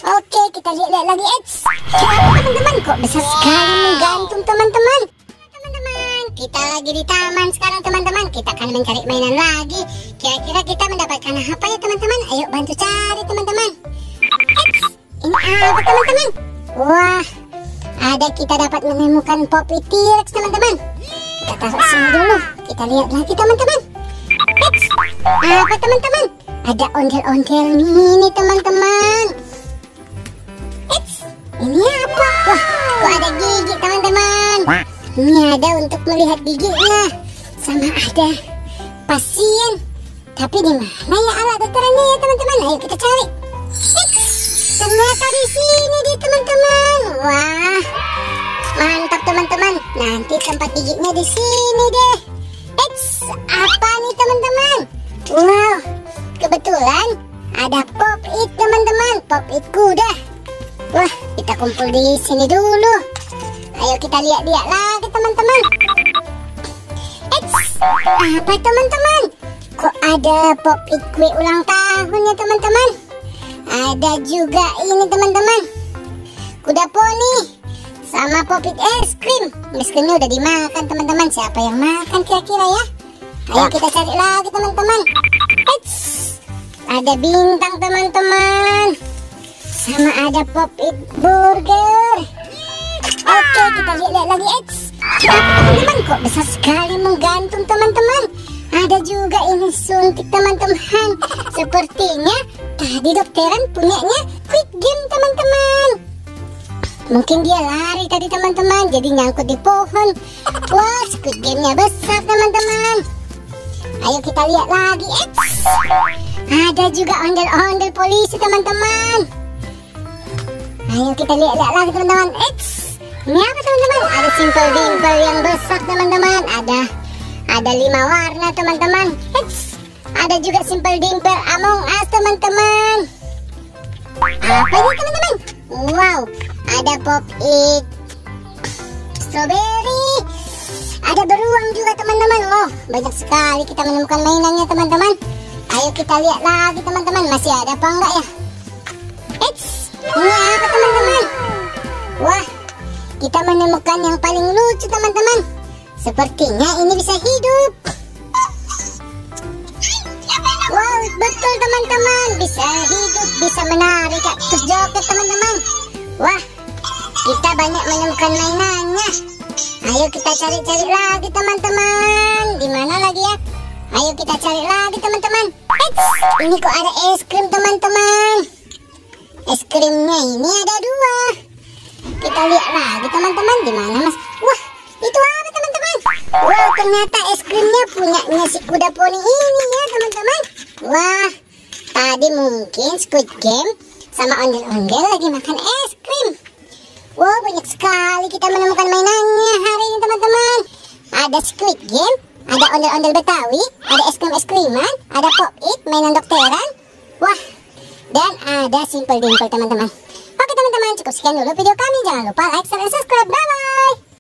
Oke, kita lihat lagi. Teman-teman, kok besar sekali menggantung teman-teman. Teman-teman, kita lagi di taman sekarang teman-teman. Kita akan mencari mainan lagi. Kira-kira kita mendapatkan apa ya teman-teman? Ayo bantu cari teman-teman. Ini apa teman-teman? Wah, kita dapat menemukan Poppy T-Rex teman-teman. Kita taruh sini dulu. Kita lihat lagi teman-teman. Apa teman-teman? Ada ondel-ondel mini teman-teman. Ini apa? Wah, kok ada gigi teman-teman. Ini ada untuk melihat giginya. Sama ada pasien. Tapi di mana ya alat dokterannya ya teman-teman? Ayo kita cari. Ternyata di sini deh teman-teman. Wah, mantap teman-teman. Nanti tempat giginya di sini deh. Apa nih teman-teman? Wow, kebetulan ada pop-it teman-teman. Pop-it kuda. Wah, kita kumpul di sini dulu. Ayo kita lihat-lihat lagi teman-teman. Apa teman-teman? Kok ada pop-it kue ulang tahun ya teman-teman? Ada juga ini teman-teman, kuda poni sama pop-it es krim. Es krimnya udah dimakan teman-teman. Siapa yang makan kira-kira ya? Ayo kita cari lagi teman-teman. Ada bintang teman-teman. Sama ada pop-it burger. Oke, kita lihat lagi. Teman-teman, kok besar sekali menggantung teman-teman. Ada juga ini suntik teman-teman. Sepertinya tadi dokteran punyanya squid game teman-teman. Mungkin dia lari tadi teman-teman, jadi nyangkut di pohon. Wah, squid game-nya besar teman-teman. Ayo kita lihat lagi. Ada juga ondel-ondel polisi teman-teman. Ayo kita lihat lagi teman-teman. Ini apa teman-teman? Ada simple dimple yang besar teman-teman. Ada 5 warna teman-teman. Ada juga simple dimple Among Us teman-teman. Apa ini teman-teman? Wow, ada pop-it strawberry. Ada beruang juga teman-teman. Oh, banyak sekali kita menemukan mainannya teman-teman. Ayo kita lihat lagi teman-teman. Masih ada apa enggak ya? Ini apa teman-teman? Wah, kita menemukan yang paling lucu teman-teman. Sepertinya ini bisa hidup. Wow, betul teman-teman. Bisa hidup, bisa menari kaktus joget teman-teman. Wah, kita banyak menemukan mainannya. Ayo kita cari-cari lagi teman-teman. Di mana lagi ya? Ayo kita cari lagi teman-teman. Ini kok ada es krim teman-teman. Es krimnya ini ada 2. Kita lihat lagi teman-teman. Di mana mas? Wah, itu apa teman-teman? Wow, ternyata es krimnya punyanya si kuda poni ini ya teman-teman. Wah, tadi mungkin squid game sama ondel-ondel lagi makan es krim. Wow, banyak sekali kita menemukan mainannya hari ini teman-teman. Ada squid game, ada ondel-ondel Betawi, ada eskrim-eskriman, ada pop-it, mainan dokteran. Wah, dan ada simple dimple teman-teman. Oke teman-teman, cukup sekian dulu video kami. Jangan lupa like, share, dan subscribe. Bye-bye.